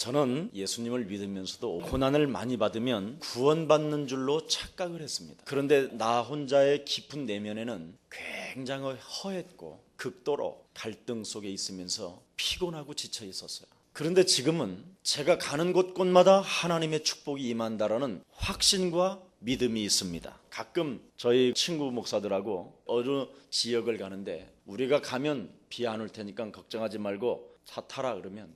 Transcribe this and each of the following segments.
저는 예수님을 믿으면서도 고난을 많이 받으면 구원받는 줄로 착각을 했습니다. 그런데 나 혼자의 깊은 내면에는 굉장히 허했고 극도로 갈등 속에 있으면서 피곤하고 지쳐 있었어요. 그런데 지금은 제가 가는 곳곳마다 하나님의 축복이 임한다라는 확신과 믿음이 있습니다. 가끔 저희 친구 목사들하고 어느 지역을 가는데 우리가 가면 비 안 올 테니까 걱정하지 말고 차 타라 그러면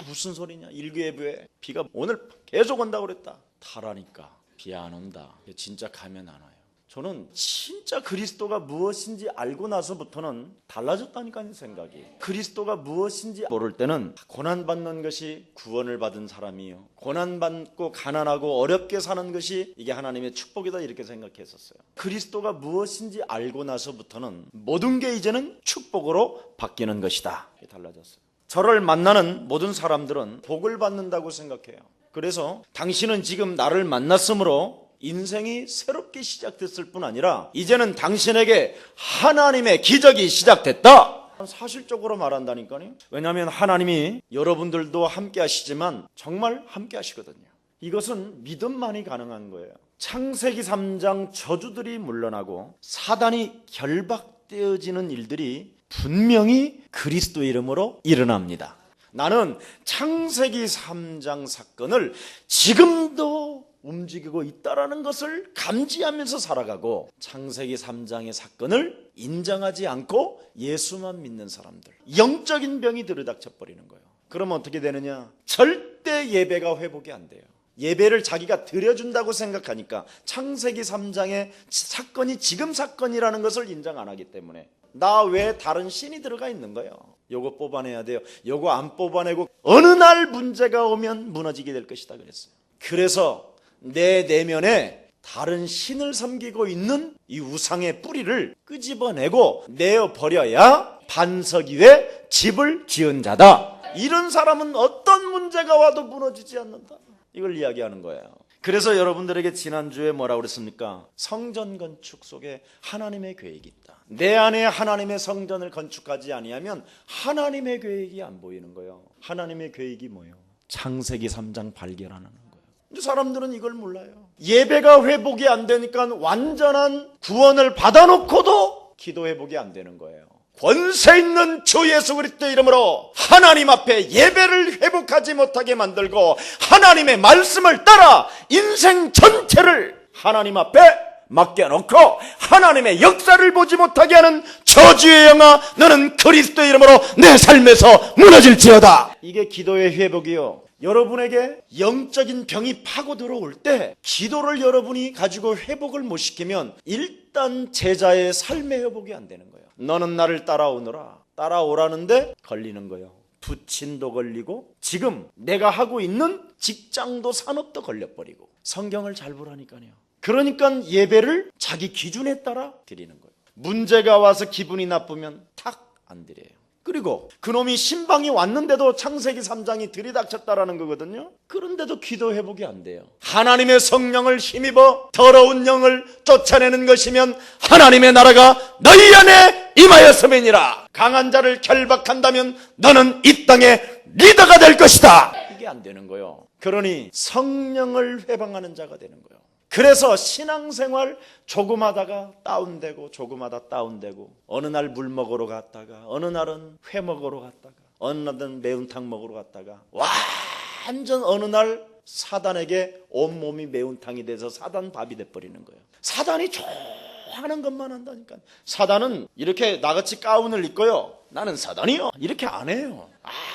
무슨 소리냐, 일교회부에 비가 오늘 계속 온다고 그랬다. 타라니까 비 안 온다. 진짜 가면 안 와요. 저는 진짜 그리스도가 무엇인지 알고 나서부터는 달라졌다니까요. 생각이. 그리스도가 무엇인지 모를 때는 고난받는 것이 구원을 받은 사람이요, 고난받고 가난하고 어렵게 사는 것이 이게 하나님의 축복이다 이렇게 생각했었어요. 그리스도가 무엇인지 알고 나서부터는 모든 게 이제는 축복으로 바뀌는 것이다. 달라졌어요. 저를 만나는 모든 사람들은 복을 받는다고 생각해요. 그래서 당신은 지금 나를 만났으므로 인생이 새롭게 시작됐을 뿐 아니라 이제는 당신에게 하나님의 기적이 시작됐다. 사실적으로 말한다니까요. 왜냐하면 하나님이 여러분들도 함께 하시지만 정말 함께 하시거든요. 이것은 믿음만이 가능한 거예요. 창세기 3장 저주들이 물러나고 사단이 결박되어지는 일들이 분명히 그리스도 이름으로 일어납니다. 나는 창세기 3장 사건을 지금도 움직이고 있다라는 것을 감지하면서 살아가고, 창세기 3장의 사건을 인정하지 않고 예수만 믿는 사람들, 영적인 병이 들이닥쳐 버리는 거예요. 그러면 어떻게 되느냐? 절대 예배가 회복이 안 돼요. 예배를 자기가 드려준다고 생각하니까 창세기 3장의 사건이 지금 사건이라는 것을 인정 안 하기 때문에 나 외에 다른 신이 들어가 있는 거예요. 요거 뽑아내야 돼요. 요거 안 뽑아내고 어느 날 문제가 오면 무너지게 될 것이다 그랬어요. 그래서 내 내면에 다른 신을 섬기고 있는 이 우상의 뿌리를 끄집어내고 내어버려야 반석 위에 집을 지은 자다. 이런 사람은 어떤 문제가 와도 무너지지 않는다. 이걸 이야기하는 거예요. 그래서 여러분들에게 지난주에 뭐라고 그랬습니까? 성전 건축 속에 하나님의 계획이 있다. 내 안에 하나님의 성전을 건축하지 아니하면 하나님의 계획이 안 보이는 거예요. 하나님의 계획이 뭐예요? 창세기 3장 발견하는 거예요. 근데 사람들은 이걸 몰라요. 예배가 회복이 안 되니까 완전한 구원을 받아놓고도 기도 회복이 안 되는 거예요. 권세 있는 주 예수 그리스도 이름으로 하나님 앞에 예배를 회복하지 못하게 만들고 하나님의 말씀을 따라 인생 전체를 하나님 앞에 맡겨놓고 하나님의 역사를 보지 못하게 하는 저주의 영아, 너는 그리스도 이름으로 내 삶에서 무너질지어다. 이게 기도의 회복이요. 여러분에게 영적인 병이 파고 들어올 때 기도를 여러분이 가지고 회복을 못 시키면 일단 제자의 삶의 회복이 안 되는 거예요. 너는 나를 따라오너라. 따라오라는데 걸리는 거예요. 부친도 걸리고 지금 내가 하고 있는 직장도 산업도 걸려버리고. 성경을 잘 보라니까요. 그러니까 예배를 자기 기준에 따라 드리는 거예요. 문제가 와서 기분이 나쁘면 탁 안 드려요. 그리고 그놈이 신방이 왔는데도 창세기 3장이 들이닥쳤다라는 거거든요. 그런데도 기도 회복이 안 돼요. 하나님의 성령을 힘입어 더러운 영을 쫓아내는 것이면 하나님의 나라가 너희 안에 임하였음이니라. 강한 자를 결박한다면 너는 이 땅의 리더가 될 것이다. 이게 안 되는 거예요. 그러니 성령을 회방하는 자가 되는 거예요. 그래서 신앙생활 조금 하다가 다운되고 조금하다 다운되고, 어느 날 물 먹으러 갔다가 어느 날은 회 먹으러 갔다가 어느 날은 매운탕 먹으러 갔다가 완전 어느 날 사단에게 온몸이 매운탕이 돼서 사단 밥이 돼버리는 거예요. 사단이 좋아하는 것만 한다니까. 사단은 이렇게 나같이 가운을 입고요, 나는 사단이요 이렇게 안 해요.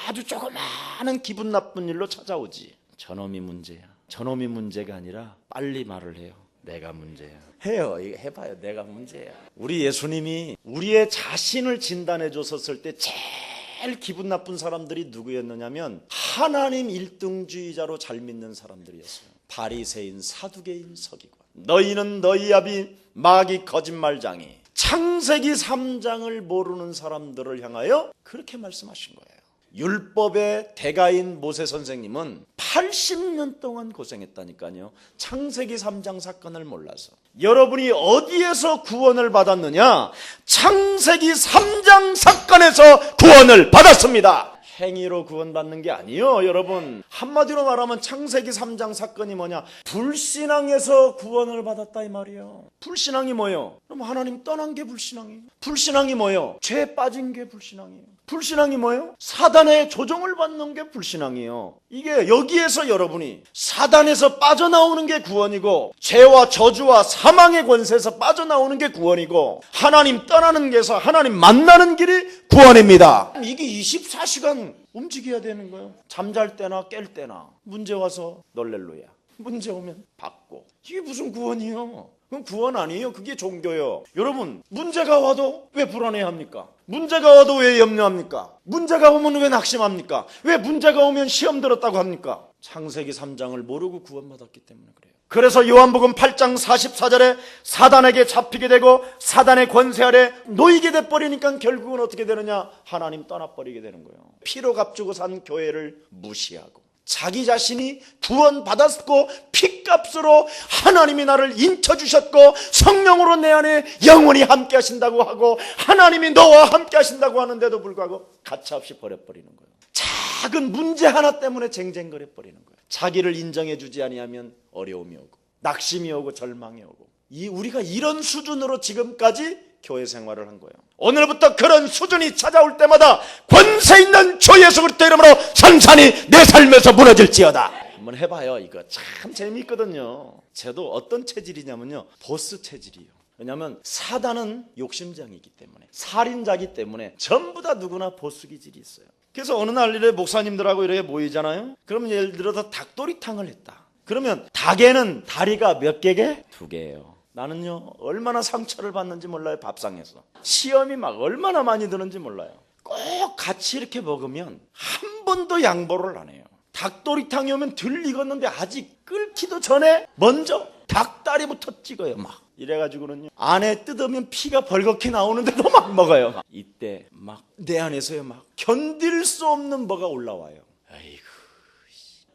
아주 조그마한 기분 나쁜 일로 찾아오지. 저놈이 문제야. 저놈이 문제가 아니라 빨리 말을 해요. 내가 문제야. 해요. 이거 해봐요. 내가 문제야. 우리 예수님이 우리의 자신을 진단해 줬었을 때 제일 기분 나쁜 사람들이 누구였느냐면 하나님 1등주의자로 잘 믿는 사람들이었어요. 바리새인, 사두개인, 서기관. 너희는 너희 아비 마귀 거짓말장이. 창세기 3장을 모르는 사람들을 향하여 그렇게 말씀하신 거예요. 율법의 대가인 모세 선생님은 80년 동안 고생했다니까요. 창세기 3장 사건을 몰라서. 여러분이 어디에서 구원을 받았느냐? 창세기 3장 사건에서 구원을 받았습니다. 행위로 구원받는 게 아니요, 여러분. 한마디로 말하면 창세기 3장 사건이 뭐냐? 불신앙에서 구원을 받았다 이 말이에요. 불신앙이 뭐예요? 그럼 하나님 떠난 게 불신앙이에요. 불신앙이 뭐예요? 죄에 빠진 게 불신앙이에요. 불신앙이 뭐예요? 사단의 조종을 받는 게 불신앙이에요. 이게 여기에서 여러분이 사단에서 빠져나오는 게 구원이고, 죄와 저주와 사망의 권세에서 빠져나오는 게 구원이고, 하나님 떠나는 게서 하나님 만나는 길이 구원입니다. 이게 24시간 움직여야 되는 거예요. 잠잘 때나 깰 때나 문제 와서 널렐루야, 문제 오면 받고. 이게 무슨 구원이에요? 그건 구원 아니에요. 그게 종교예요. 여러분, 문제가 와도 왜 불안해합니까? 문제가 와도 왜 염려합니까? 문제가 오면 왜 낙심합니까? 왜 문제가 오면 시험 들었다고 합니까? 창세기 3장을 모르고 구원받았기 때문에 그래요. 그래서 요한복음 8장 44절에 사단에게 잡히게 되고 사단의 권세 아래 놓이게 돼버리니까 결국은 어떻게 되느냐? 하나님 떠나버리게 되는 거예요. 피로 값주고 산 교회를 무시하고, 자기 자신이 구원받았고 피값으로 하나님이 나를 인쳐주셨고 성령으로 내 안에 영원히 함께 하신다고 하고 하나님이 너와 함께 하신다고 하는데도 불구하고 가차없이 버려버리는 거예요. 작은 문제 하나 때문에 쟁쟁거려 버리는 거예요. 자기를 인정해 주지 아니하면 어려움이 오고 낙심이 오고 절망이 오고, 우리가 이런 수준으로 지금까지 교회 생활을 한 거예요. 오늘부터 그런 수준이 찾아올 때마다 권세 있는 주 예수 그리스도 이름으로 산산이 내 삶에서 무너질지어다. 한번 해봐요. 이거 참 재미있거든요. 저도 어떤 체질이냐면요, 보스 체질이에요. 왜냐하면 사단은 욕심장이기 때문에, 살인자이기 때문에 전부 다 누구나 보스 기질이 있어요. 그래서 어느 날 이래 목사님들하고 이렇게 모이잖아요. 그러면 예를 들어서 닭도리탕을 했다. 그러면 닭에는 다리가 몇 개게? 2개예요. 나는요, 얼마나 상처를 받는지 몰라요. 밥상에서 시험이 막 얼마나 많이 드는지 몰라요. 꼭 같이 이렇게 먹으면 한 번도 양보를 안 해요. 닭도리탕이 오면 덜 익었는데 아직 끓기도 전에 먼저 닭다리부터 찍어요. 막 이래가지고는요, 안에 뜯으면 피가 벌겋게 나오는데도 막 먹어요. 이때 막 내 안에서요, 막 견딜 수 없는 뭐가 올라와요. 아이고,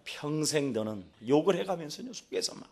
평생 너는 욕을 해가면서요, 속에서 막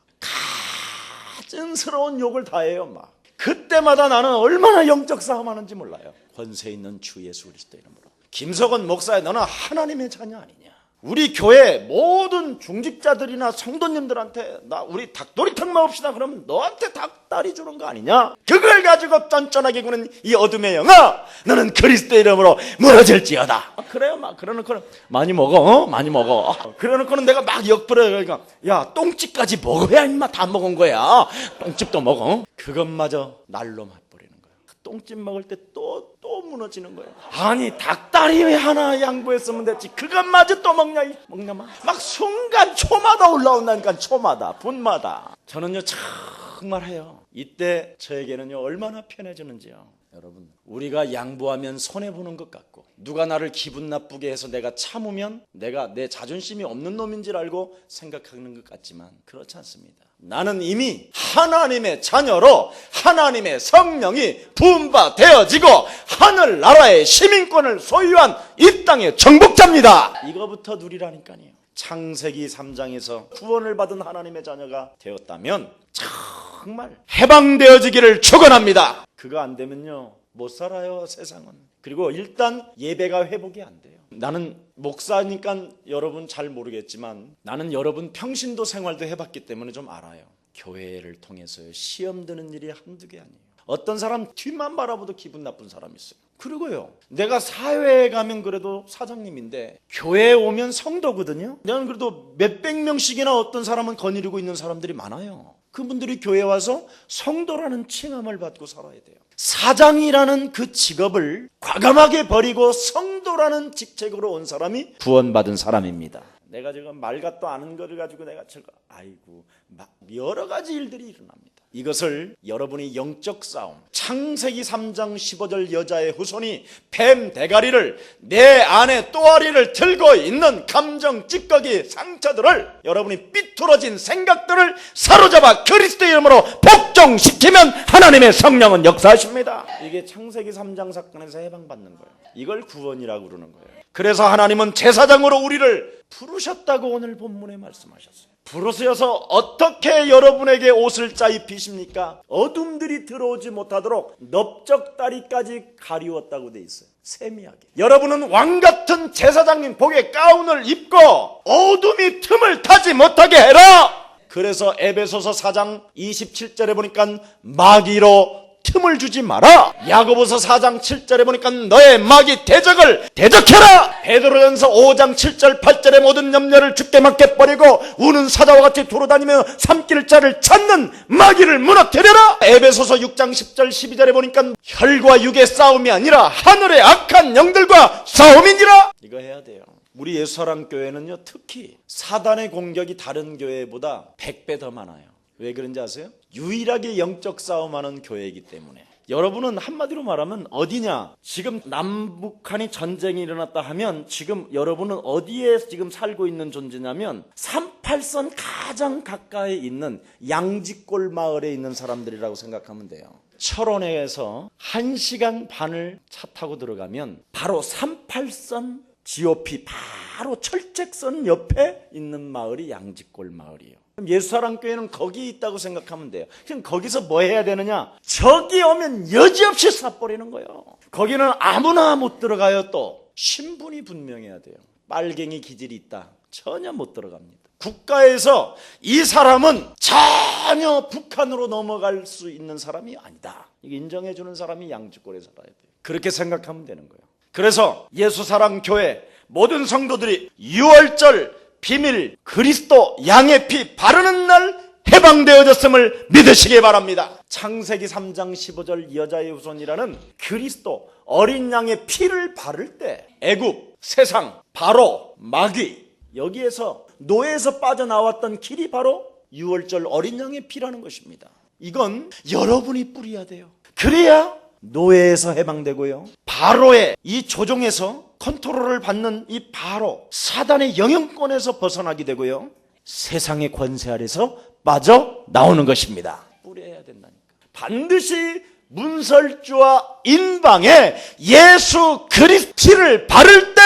가증스러운 욕을 다 해요. 막 그때마다 나는 얼마나 영적 싸움하는지 몰라요. 권세 있는 주 예수 그리스도 이름으로, 김석원 목사야, 너는 하나님의 자녀 아니냐? 우리 교회 모든 중직자들이나 성도님들한테 우리 닭도리탕 먹읍시다 그러면 너한테 닭다리 주는 거 아니냐? 그걸 가지고 쫀쫀하게 구는 이 어둠의 영아, 너는 그리스도 이름으로 무너질지어다. 그래요. 막 그러놓고는 많이 먹어, 많이 먹어. 그러놓고는 내가 막 역부려. 그러니까 야, 똥집까지 먹어야 임마 다 먹은 거야. 똥집도 먹어. 그것마저 날로 맛버리는 거야. 똥집 먹을 때 또 무너지는 거예요. 아니, 닭다리 하나 양보했으면 됐지, 그것마저 또 먹냐 막 순간 초마다 올라온다니까. 초마다, 분마다. 저는요 정말 해요. 이때 저에게는요 얼마나 편해지는지요. 여러분, 우리가 양보하면 손해보는 것 같고, 누가 나를 기분 나쁘게 해서 내가 참으면 내가 내 자존심이 없는 놈인 줄 알고 생각하는 것 같지만 그렇지 않습니다. 나는 이미 하나님의 자녀로 하나님의 성령이 부음받아지고 하늘나라의 시민권을 소유한 이 땅의 정복자입니다. 이거부터 누리라니까요. 창세기 3장에서 구원을 받은 하나님의 자녀가 되었다면 정말 해방되어지기를 축원합니다. 그거 안 되면요 못 살아요, 세상은. 그리고 일단 예배가 회복이 안 돼요. 나는 목사니까 여러분 잘 모르겠지만 나는 여러분 평신도 생활도 해봤기 때문에 좀 알아요. 교회를 통해서 시험 드는 일이 한두 개 아니에요. 어떤 사람 뒤만 바라보도 기분 나쁜 사람이 있어요. 그리고요, 내가 사회에 가면 그래도 사장님인데 교회에 오면 성도거든요. 내가 그래도 몇백 명씩이나 어떤 사람은 거느리고 있는 사람들이 많아요. 그분들이 교회에 와서 성도라는 칭함을 받고 살아야 돼요. 사장이라는 그 직업을 과감하게 버리고 성도라는 직책으로 온 사람이 구원받은 사람입니다. 내가 지금 말갓도 아는 거를 가지고 내가 아이고 막 여러 가지 일들이 일어납니다. 이것을 여러분이 영적 싸움, 창세기 3장 15절 여자의 후손이 뱀 대가리를 내 안에 또아리를 들고 있는 감정 찌꺼기 상처들을, 여러분이 삐뚤어진 생각들을 사로잡아 그리스도 이름으로 복종시키면 하나님의 성령은 역사하십니다. 이게 창세기 3장 사건에서 해방받는 거예요. 이걸 구원이라고 그러는 거예요. 그래서 하나님은 제사장으로 우리를 부르셨다고 오늘 본문에 말씀하셨어요. 부르셔서 어떻게 여러분에게 옷을 짜 입히십니까? 어둠들이 들어오지 못하도록 넓적다리까지 가리웠다고 돼 있어요. 세미하게. 여러분은 왕같은 제사장님 복의 가운을 입고 어둠이 틈을 타지 못하게 해라. 그래서 에베소서 4장 27절에 보니까 마귀로 틈을 주지 마라. 야고보서 4장 7절에 보니까 너의 마귀 대적을 대적해라. 베드로전서 5장 7절 8절에 모든 염려를 주께 맡겨버리고 우는 사자와 같이 돌아다니며 삼킬 자를 찾는 마귀를 무너뜨려라. 에베소서 6장 10절 12절에 보니까 혈과 육의 싸움이 아니라 하늘의 악한 영들과 싸움이니라. 이거 해야 돼요. 우리 예수사랑교회는요, 특히 사단의 공격이 다른 교회보다 100배 더 많아요. 왜 그런지 아세요? 유일하게 영적 싸움하는 교회이기 때문에. 여러분은 한마디로 말하면 어디냐? 지금 남북한이 전쟁이 일어났다 하면 지금 여러분은 어디에 지금 살고 있는 존재냐면 38선 가장 가까이 있는 양지골 마을에 있는 사람들이라고 생각하면 돼요. 철원에서 1시간 반을 차 타고 들어가면 바로 38선 GOP 바로 철책선 옆에 있는 마을이 양지골 마을이에요. 예수사랑교회는 거기 있다고 생각하면 돼요. 그럼 거기서 뭐 해야 되느냐? 적이 오면 여지없이 쏴버리는 거예요. 거기는 아무나 못 들어가요. 또 신분이 분명해야 돼요. 빨갱이 기질이 있다, 전혀 못 들어갑니다. 국가에서 이 사람은 전혀 북한으로 넘어갈 수 있는 사람이 아니다, 이거 인정해주는 사람이 양지골에 살아야 돼요. 그렇게 생각하면 되는 거예요. 그래서 예수사랑교회 모든 성도들이 6월절 비밀 그리스도 양의 피 바르는 날 해방되어졌음을 믿으시기 바랍니다. 창세기 3장 15절 여자의 후손이라는 그리스도 어린 양의 피를 바를 때 애굽, 세상, 바로, 마귀, 여기에서 노예에서 빠져나왔던 길이 바로 6월절 어린 양의 피라는 것입니다. 이건 여러분이 뿌려야 돼요. 그래야 노예에서 해방되고요, 바로의 이 조종에서 컨트롤을 받는 이 바로 사단의 영향권에서 벗어나게 되고요, 세상의 권세 아래서 빠져나오는 것입니다. 뿌려야 된다니까. 반드시 문설주와 인방에 예수 그리스도를 바를 때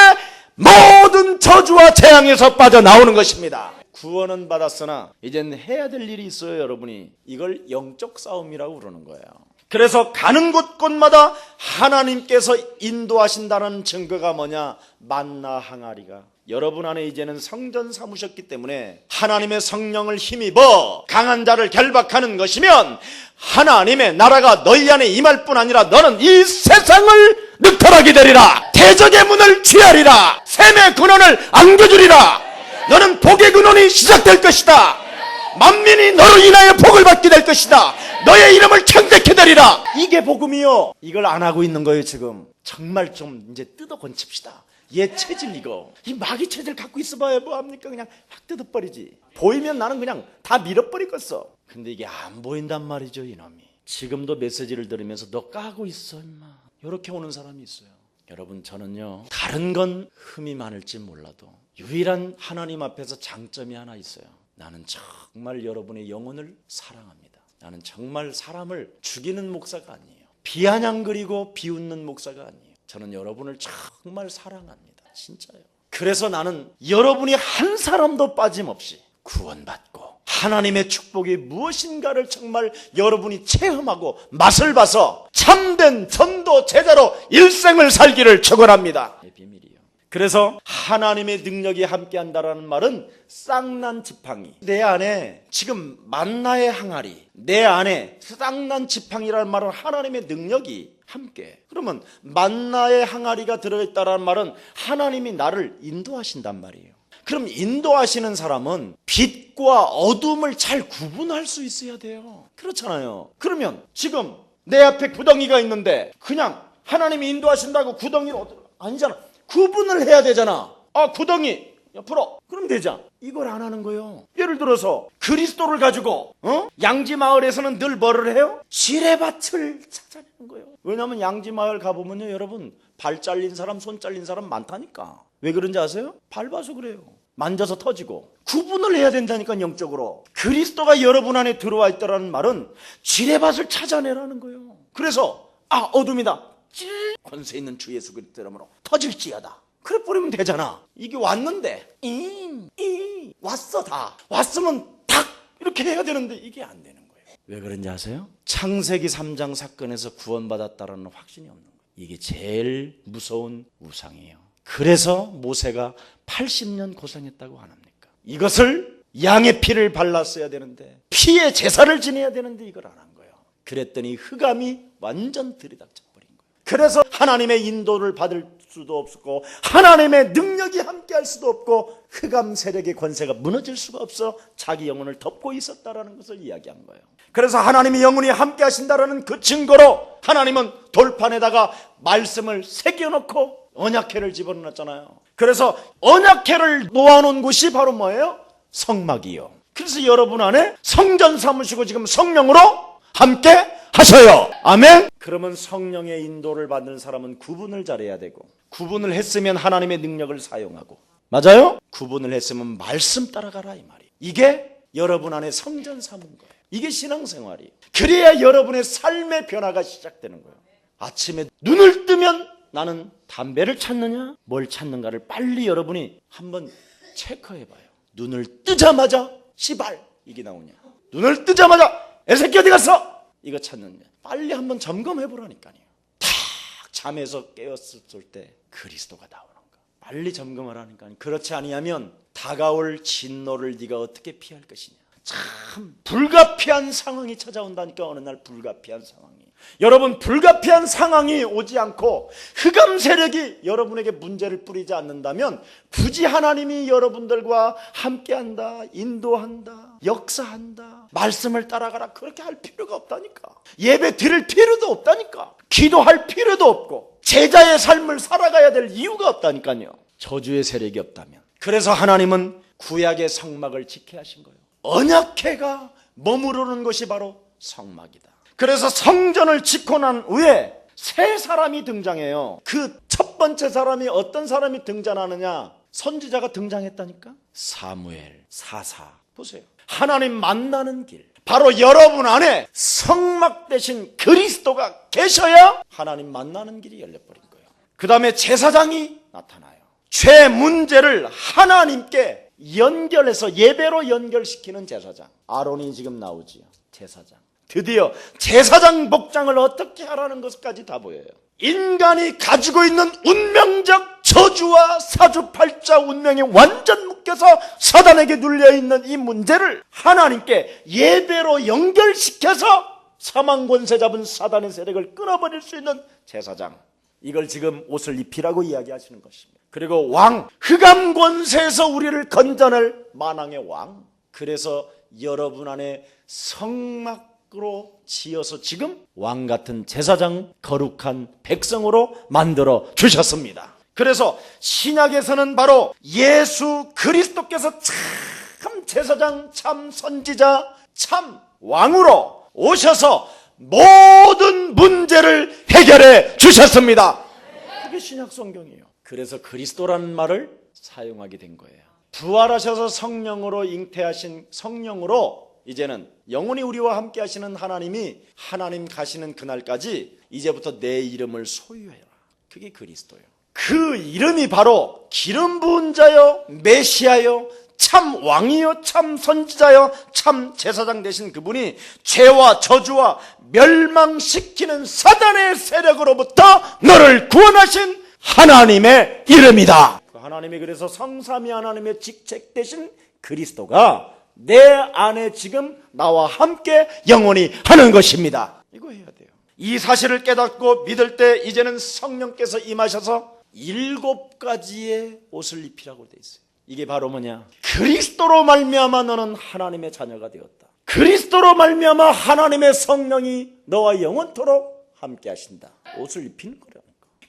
모든 저주와 재앙에서 빠져나오는 것입니다. 구원은 받았으나 이젠 해야 될 일이 있어요. 여러분이 이걸 영적 싸움이라고 그러는 거예요. 그래서 가는 곳곳마다 하나님께서 인도하신다는 증거가 뭐냐? 만나 항아리가 여러분 안에 이제는 성전 삼으셨기 때문에 하나님의 성령을 힘입어 강한 자를 결박하는 것이면 하나님의 나라가 너희 안에 임할 뿐 아니라 너는 이 세상을 늑탈하게 되리라. 대적의 문을 취하리라. 샘의 근원을 안겨주리라. 너는 복의 근원이 시작될 것이다. 만민이 너로 인하여 복을 받게 될 것이다. 너의 이름을 창대케 되리라. 이게 복음이요. 이걸 안 하고 있는 거예요. 지금 정말 좀 이제 뜯어 건칩시다. 얘 체질, 이거 이 마귀 체질 갖고 있어봐야 뭐합니까? 그냥 확 뜯어버리지. 보이면 나는 그냥 다 밀어버리겠어. 근데 이게 안 보인단 말이죠. 이놈이 지금도 메시지를 들으면서 너 까고 있어 임마, 이렇게 오는 사람이 있어요. 여러분, 저는요, 다른 건 흠이 많을지 몰라도 유일한 하나님 앞에서 장점이 하나 있어요. 나는 정말 여러분의 영혼을 사랑합니다. 나는 정말 사람을 죽이는 목사가 아니에요. 비아냥거리고 비웃는 목사가 아니에요. 저는 여러분을 정말 사랑합니다. 진짜요. 그래서 나는 여러분이 한 사람도 빠짐없이 구원받고 하나님의 축복이 무엇인가를 정말 여러분이 체험하고 맛을 봐서 참된 전도 제자로 일생을 살기를 축원합니다. 비밀이에요. 그래서 하나님의 능력이 함께한다라는 말은 쌍난 지팡이, 내 안에 지금 만나의 항아리, 내 안에 쌍난 지팡이라는 말은 하나님의 능력이 함께. 그러면 만나의 항아리가 들어있다라는 말은 하나님이 나를 인도하신단 말이에요. 그럼 인도하시는 사람은 빛과 어둠을 잘 구분할 수 있어야 돼요. 그렇잖아요. 그러면 지금 내 앞에 구덩이가 있는데 그냥 하나님이 인도하신다고 구덩이를 아니잖아. 구분을 해야 되잖아. 아, 구덩이 옆으로, 그럼 되잖아. 이걸 안 하는 거예요. 예를 들어서 그리스도를 가지고 양지마을에서는 늘 뭐를 해요? 지뢰밭을 찾아내는 거예요. 왜냐하면 양지마을 가보면요, 여러분, 발 잘린 사람, 손 잘린 사람 많다니까. 왜 그런지 아세요? 밟아서 그래요. 만져서 터지고. 구분을 해야 된다니까, 영적으로. 그리스도가 여러분 안에 들어와 있다는 말은 지뢰밭을 찾아내라는 거예요. 그래서 어둠이다, 권세 있는 주 예수 그리스도 이름으로 터질지어다. 그래 버리면 되잖아. 이게 왔는데 왔어. 다 왔으면 탁 이렇게 해야 되는데 이게 안 되는 거예요. 왜 그런지 아세요? 창세기 3장 사건에서 구원받았다라는 확신이 없는 거예요. 이게 제일 무서운 우상이에요. 그래서 모세가 80년 고생했다고 안 합니까? 이것을 양의 피를 발랐어야 되는데, 피의 제사를 지내야 되는데 이걸 안 한 거예요. 그랬더니 흑암이 완전 들이닥쳐 버린 거예요. 그래서 하나님의 인도를 받을 수도 없었고 하나님의 능력이 함께할 수도 없고 흑암 세력의 권세가 무너질 수가 없어 자기 영혼을 덮고 있었다라는 것을 이야기한 거예요. 그래서 하나님이 영원히 함께 하신다라는 그 증거로 하나님은 돌판에다가 말씀을 새겨놓고 언약궤를 집어넣었잖아요. 그래서 언약궤를 놓아놓은 곳이 바로 뭐예요? 성막이요. 그래서 여러분 안에 성전 삼으시고 지금 성령으로 함께 하셔요. 아멘. 그러면 성령의 인도를 받는 사람은 구분을 잘해야 되고, 구분을 했으면 하나님의 능력을 사용하고, 맞아요? 구분을 했으면 말씀 따라가라 이 말이에요. 이게 여러분 안에 성전 삼은 거예요. 이게 신앙생활이에요. 그래야 여러분의 삶의 변화가 시작되는 거예요. 아침에 눈을 뜨면 나는 담배를 찾느냐 뭘 찾는가를 빨리 여러분이 한번 체크해봐요. 눈을 뜨자마자 시발 이게 나오냐, 눈을 뜨자마자 애새끼 어디 갔어 이거 찾느냐, 빨리 한번 점검해보라니까요. 탁 잠에서 깨었을 때 그리스도가 나오는 거 빨리 점검을 하니까요. 그렇지 아니하면 다가올 진노를 네가 어떻게 피할 것이냐. 참 불가피한 상황이 찾아온다니까. 어느 날 불가피한 상황이, 여러분 불가피한 상황이 오지 않고 흑암 세력이 여러분에게 문제를 뿌리지 않는다면 굳이 하나님이 여러분들과 함께한다, 인도한다, 역사한다, 말씀을 따라가라 그렇게 할 필요가 없다니까. 예배 드릴 필요도 없다니까. 기도할 필요도 없고 제자의 삶을 살아가야 될 이유가 없다니까요. 저주의 세력이 없다면. 그래서 하나님은 구약의 성막을 지켜야 하신 거예요. 언약궤가 머무르는 것이 바로 성막이다. 그래서 성전을 짓고 난 후에 세 사람이 등장해요. 그 첫 번째 사람이 어떤 사람이 등장하느냐, 선지자가 등장했다니까. 사무엘, 사사. 보세요. 하나님 만나는 길, 바로 여러분 안에 성막 대신 그리스도가 계셔야 하나님 만나는 길이 열려버린 거예요. 그 다음에 제사장이 나타나요. 죄 문제를 하나님께 연결해서 예배로 연결시키는 제사장. 아론이 지금 나오지요. 제사장. 드디어 제사장 복장을 어떻게 하라는 것까지 다 보여요. 인간이 가지고 있는 운명적 저주와 사주팔자 운명에 완전 묶여서 사단에게 눌려있는 이 문제를 하나님께 예배로 연결시켜서 사망 권세 잡은 사단의 세력을 끊어버릴 수 있는 제사장. 이걸 지금 옷을 입히라고 이야기하시는 것입니다. 그리고 왕, 흑암 권세에서 우리를 건져낼 만왕의 왕. 그래서 여러분 안에 성막으로 지어서 지금 왕 같은 제사장, 거룩한 백성으로 만들어 주셨습니다. 그래서 신약에서는 바로 예수 그리스도께서 참 제사장, 참 선지자, 참 왕으로 오셔서 모든 문제를 해결해 주셨습니다. 그게 신약 성경이에요. 그래서 그리스도라는 말을 사용하게 된 거예요. 부활하셔서 성령으로 잉태하신 성령으로 이제는 영원히 우리와 함께 하시는 하나님이 하나님 가시는 그날까지 이제부터 내 이름을 소유해라. 그게 그리스도예요. 그 이름이 바로 기름 부은 자요, 메시아요, 참 왕이요, 참 선지자요, 참 제사장 되신 그분이 죄와 저주와 멸망시키는 사단의 세력으로부터 너를 구원하신 하나님의 이름이다. 하나님이 그래서 성삼위 하나님의 직책 되신 그리스도가 내 안에 지금 나와 함께 영원히 하는 것입니다. 이거 해야 돼요. 이 사실을 깨닫고 믿을 때 이제는 성령께서 임하셔서 7가지의 옷을 입히라고 돼 있어요. 이게 바로 뭐냐? 그리스도로 말미암아 너는 하나님의 자녀가 되었다. 그리스도로 말미암아 하나님의 성령이 너와 영원토록 함께 하신다. 옷을 입히는 거라니까.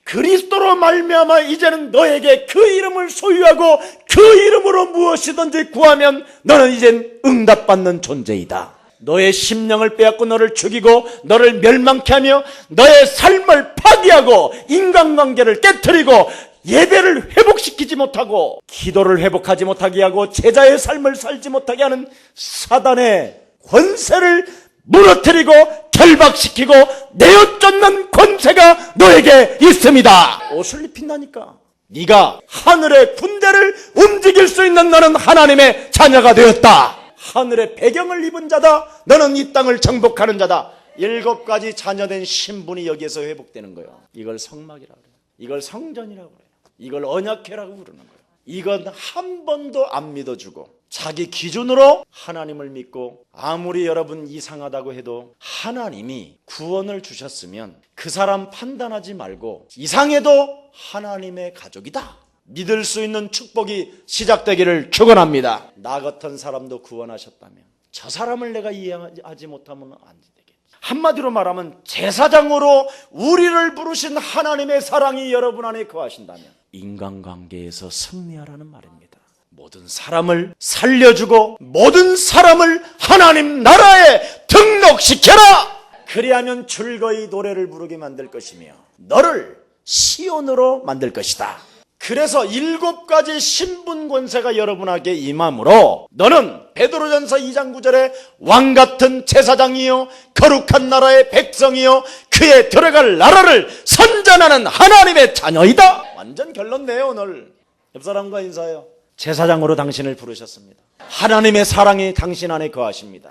그리스도로 말미암아 이제는 너에게 그 이름을 소유하고 그 이름으로 무엇이든지 구하면 너는 이젠 응답받는 존재이다. 너의 심령을 빼앗고 너를 죽이고 너를 멸망케 하며 너의 삶을 파괴하고 인간관계를 깨트리고 예배를 회복시키지 못하고 기도를 회복하지 못하게 하고 제자의 삶을 살지 못하게 하는 사단의 권세를 무너뜨리고 결박시키고 내어쫓는 권세가 너에게 있습니다. 옷을 입힌다니까. 네가 하늘의 군대를 움직일 수 있는 너는 하나님의 자녀가 되었다. 하늘의 배경을 입은 자다. 너는 이 땅을 정복하는 자다. 7가지 자녀된 신분이 여기에서 회복되는 거예요. 이걸 성막이라고 그래요. 이걸 성전이라고 그래요. 이걸 언약궤라고 부르는 거예요. 이건 한 번도 안 믿어주고 자기 기준으로 하나님을 믿고 아무리 여러분 이상하다고 해도 하나님이 구원을 주셨으면 그 사람 판단하지 말고 이상해도 하나님의 가족이다. 믿을 수 있는 축복이 시작되기를 축원합니다. 나 같은 사람도 구원하셨다면 저 사람을 내가 이해하지 못하면 안 되겠지. 한마디로 말하면 제사장으로 우리를 부르신 하나님의 사랑이 여러분 안에 거하신다면 인간관계에서 승리하라는 말입니다. 모든 사람을 살려주고 모든 사람을 하나님 나라에 등록시켜라. 그리하면 즐거이 노래를 부르게 만들 것이며 너를 시온으로 만들 것이다. 그래서 7가지 신분 권세가 여러분에게 임함으로 너는 베드로전서 2장 9절에 왕같은 제사장이요 거룩한 나라의 백성이요 그에 들어갈 나라를 선전하는 하나님의 자녀이다. 완전 결론내요. 오늘 옆 사람과 인사해요. 제사장으로 당신을 부르셨습니다. 하나님의 사랑이 당신 안에 거하십니다.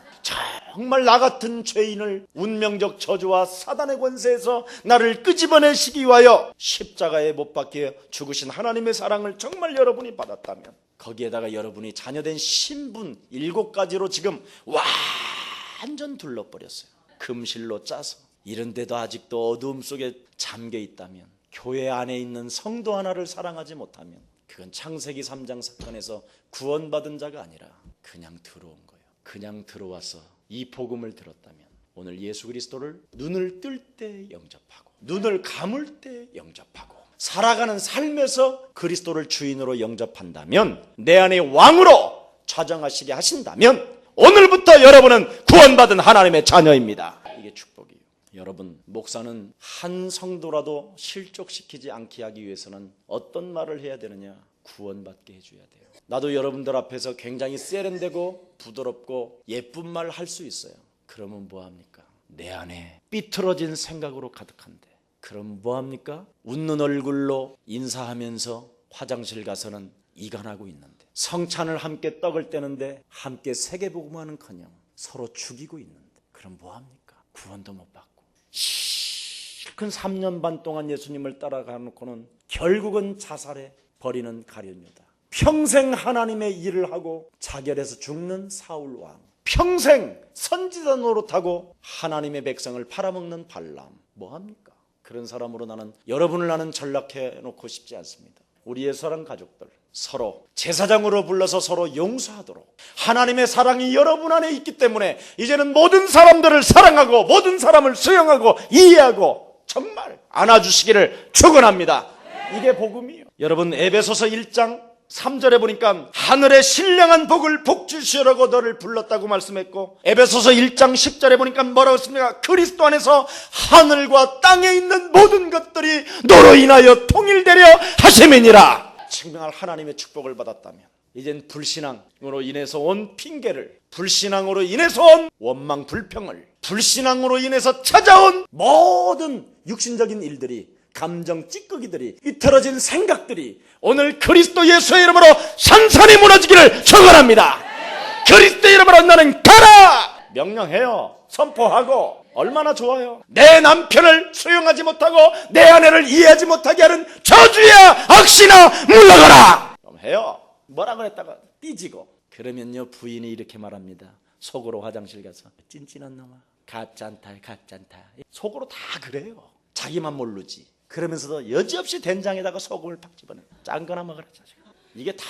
정말 나 같은 죄인을 운명적 저주와 사단의 권세에서 나를 끄집어내시기 위하여 십자가에 못 박혀 죽으신 하나님의 사랑을 정말 여러분이 받았다면 거기에다가 여러분이 자녀된 신분 7가지로 지금 완전 둘러버렸어요. 금실로 짜서. 이런데도 아직도 어두움 속에 잠겨 있다면 교회 안에 있는 성도 하나를 사랑하지 못하면 그건 창세기 3장 사건에서 구원받은 자가 아니라 그냥 들어온 거예요. 그냥 들어와서 이 복음을 들었다면 오늘 예수 그리스도를 눈을 뜰 때 영접하고 눈을 감을 때 영접하고 살아가는 삶에서 그리스도를 주인으로 영접한다면 내 안에 왕으로 좌정하시게 하신다면 오늘부터 여러분은 구원받은 하나님의 자녀입니다. 이게 축복이에요. 여러분, 목사는 한 성도라도 실족시키지 않게 하기 위해서는 어떤 말을 해야 되느냐? 구원받게 해줘야 돼요. 나도 여러분들 앞에서 굉장히 세련되고 부드럽고 예쁜 말 할 수 있어요. 그러면 뭐합니까? 내 안에 삐뚤어진 생각으로 가득한데 그럼 뭐합니까? 웃는 얼굴로 인사하면서 화장실 가서는 이간하고 있는데 성찬을 함께 떡을 떼는데 함께 세계복음하는커녕 서로 죽이고 있는데 그럼 뭐합니까? 구원도 못 받고 실컷 3년 반 동안 예수님을 따라가 놓고는 결국은 자살해 버리는 가룟유다. 평생 하나님의 일을 하고 자결해서 죽는 사울 왕. 평생 선지자 노릇하고 하나님의 백성을 팔아먹는 발람. 뭐합니까? 그런 사람으로 여러분을 전락해 놓고 싶지 않습니다. 우리의 사랑 가족들 서로 제사장으로 불러서 서로 용서하도록 하나님의 사랑이 여러분 안에 있기 때문에 이제는 모든 사람들을 사랑하고 모든 사람을 수용하고 이해하고 정말 안아주시기를 축원합니다. 이게 복음이에요. 여러분 에베소서 1장 3절에 보니까 하늘의 신령한 복을 복주시라고 너를 불렀다고 말씀했고 에베소서 1장 10절에 보니까 뭐라고 했습니까? 그리스도 안에서 하늘과 땅에 있는 모든 것들이 너로 인하여 통일되려 하심이니라. 정말 하나님의 축복을 받았다면 이젠 불신앙으로 인해서 온 핑계를, 불신앙으로 인해서 온 원망 불평을, 불신앙으로 인해서 찾아온 모든 육신적인 일들이, 감정 찌꺼기들이, 이틀어진 생각들이 오늘 그리스도 예수의 이름으로 산산이 무너지기를 축원합니다. 그리스도의 이름으로 나는 가라! 명령해요. 선포하고. 얼마나 좋아요. 내 남편을 수용하지 못하고 내 아내를 이해하지 못하게 하는 저주야 악신아 물러가라. 그럼 해요. 뭐라 그랬다가 삐지고. 그러면요 부인이 이렇게 말합니다. 속으로 화장실 가서 찐찐한 놈아 가짠타. 속으로 다 그래요. 자기만 모르지. 그러면서도 여지없이 된장에다가 소금을 팍 집어내. 짠 거나 먹으라. 이게 다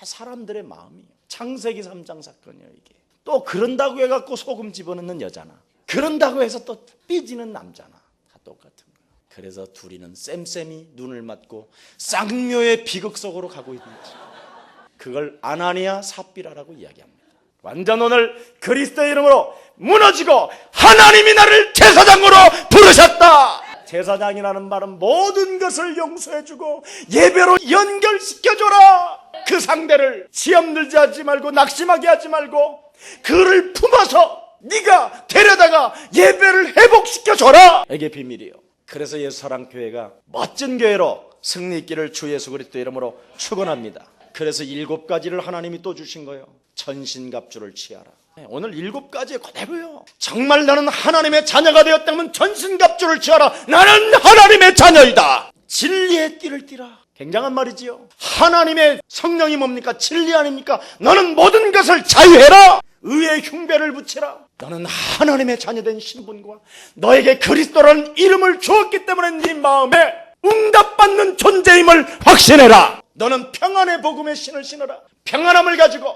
사람들의 마음이에요. 창세기 3장 사건이에요. 이게 또 그런다고 해갖고 소금 집어넣는 여자나, 그런다고 해서 또 삐지는 남자나 다 똑같은 거예요. 그래서 둘이는 쌤쌤이 눈을 맞고 쌍묘의 비극 속으로 가고 있는 거죠. 그걸 아나니아 삽비라라고 이야기합니다. 완전 오늘 그리스도의 이름으로 무너지고 하나님이 나를 제사장으로 부르셨다. 제사장이라는 말은 모든 것을 용서해주고 예배로 연결시켜줘라. 그 상대를 시험들지 하지 말고 낙심하게 하지 말고 그를 품어서 네가 데려다가 예배를 회복시켜줘라. 이게 비밀이에요. 그래서 예수사랑교회가 멋진 교회로 승리 있기를 주 예수 그리스도 이름으로 축원합니다. 그래서 7가지를 하나님이 또 주신 거예요. 전신갑주를 취하라. 오늘 7가지에 그대로요. 정말 나는 하나님의 자녀가 되었다면 전신갑주를 취하라. 나는 하나님의 자녀이다. 진리의 띠를 띠라. 굉장한 말이지요. 하나님의 성령이 뭡니까? 진리 아닙니까? 너는 모든 것을 자유해라. 의의 흉배를 붙이라. 너는 하나님의 자녀된 신분과 너에게 그리스도라는 이름을 주었기 때문에 네 마음에 응답받는 존재임을 확신해라. 너는 평안의 복음의 신을 신어라. 평안함을 가지고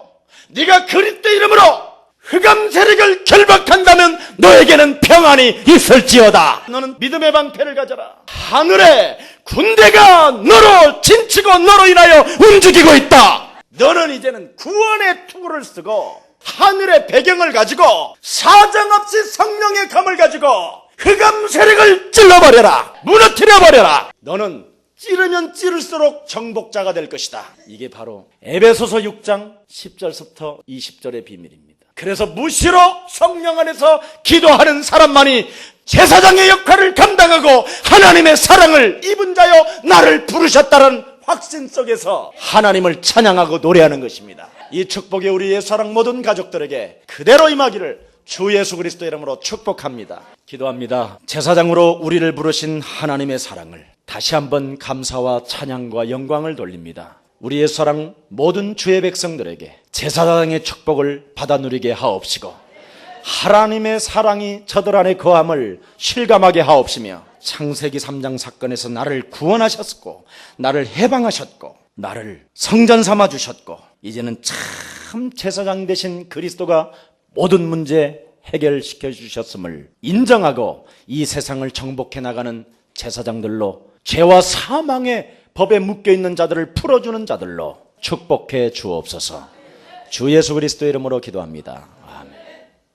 네가 그리스도 이름으로 흑암 세력을 결박한다면 너에게는 평안이 있을지어다. 너는 믿음의 방패를 가져라. 하늘에 군대가 너로 진치고 너로 인하여 움직이고 있다. 너는 이제는 구원의 투구를 쓰고 하늘의 배경을 가지고 사정없이 성령의 감을 가지고 흑암 세력을 찔러버려라. 무너뜨려버려라. 너는 찌르면 찌를수록 정복자가 될 것이다. 이게 바로 에베소서 6장 10절부터 20절의 비밀입니다. 그래서 무시로 성령 안에서 기도하는 사람만이 제사장의 역할을 감당하고 하나님의 사랑을 입은 자여 나를 부르셨다는 확신 속에서 하나님을 찬양하고 노래하는 것입니다. 이 축복이 우리 예수사랑 모든 가족들에게 그대로 임하기를 주 예수 그리스도 이름으로 축복합니다. 기도합니다. 제사장으로 우리를 부르신 하나님의 사랑을 다시 한번 감사와 찬양과 영광을 돌립니다. 우리 예수사랑 모든 주의 백성들에게 제사장의 축복을 받아 누리게 하옵시고 하나님의 사랑이 저들 안에 거함을 실감하게 하옵시며 창세기 3장 사건에서 나를 구원하셨고 나를 해방하셨고 나를 성전 삼아 주셨고 이제는 참 제사장 되신 그리스도가 모든 문제 해결시켜 주셨음을 인정하고 이 세상을 정복해 나가는 제사장들로 죄와 사망의 법에 묶여있는 자들을 풀어주는 자들로 축복해 주옵소서. 주 예수 그리스도 이름으로 기도합니다.